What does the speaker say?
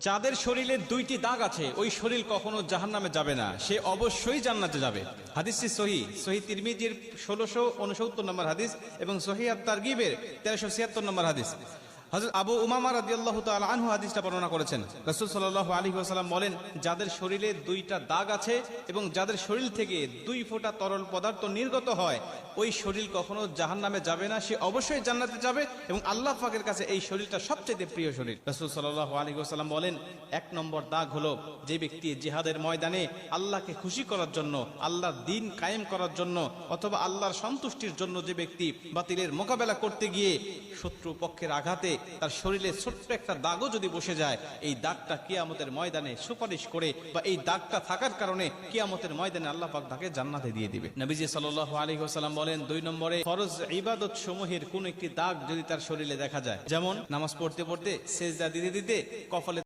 যাদের শরীরে দুইটি দাগ আছে ওই শরীর কখনো জাহান্নামে যাবে না, সে অবশ্যই জান্নাতে যাবে। হাদিসটি সহিহ তিরমিজির 1669 নম্বর হাদিস এবং সহিহ আত-তারগিবের 1376 নম্বর হাদিস। হযরত আবু উমামা রাদিয়াল্লাহু তাআলা আনহু হাদিসটা বর্ণনা করেছেন। রাসূল সাল্লাল্লাহু আলাইহি ওয়াসাল্লাম বলেন, যাদের শরীরে দুইটা দাগ আছে এবং যাদের শরীর থেকে 2 ফোঁটা তরল পদার্থ নির্গত হয় ওই শরীর কখনো জাহান্নামে যাবে না, সে অবশ্যই জান্নাতে যাবে এবং আল্লাহ পাকের কাছে এই শরীরটা সবচেয়ে প্রিয় শরীর। রাসূল সাল্লাল্লাহু আলাইহি ওয়াসাল্লাম বলেন, 1 নম্বর দাগ হলো যে ব্যক্তি জিহাদের ময়দানে আল্লাহকে খুশি করার জন্য, আল্লাহর দ্বীন কায়েম করার জন্য অথবা আল্লাহর সন্তুষ্টির জন্য যে ব্যক্তি বাতিলের মোকাবেলা করতে গিয়ে শত্রু পক্ষের আঘাতে তার শরীরে ছোট্ট একটা দাগও যদি বসে যায়, এই দাগটা কিয়ামতের ময়দানে সুপারিশ করে বা এই দাগটা থাকার কারণে কিয়ামতের ময়দানে আল্লাহ পাক তাকে জান্নাতে দিয়ে দিবে। নবীজি সাল্লাল্লাহু আলাইহি ওয়াসাল্লাম বলেন, 2 নম্বরে ফরজ ইবাদত সমূহের কোন একটি দাগ যদি তার শরীরে দেখা যায়, যেমন নামাজ পড়তে পড়তে সেজদা দিতে দিতে কপালে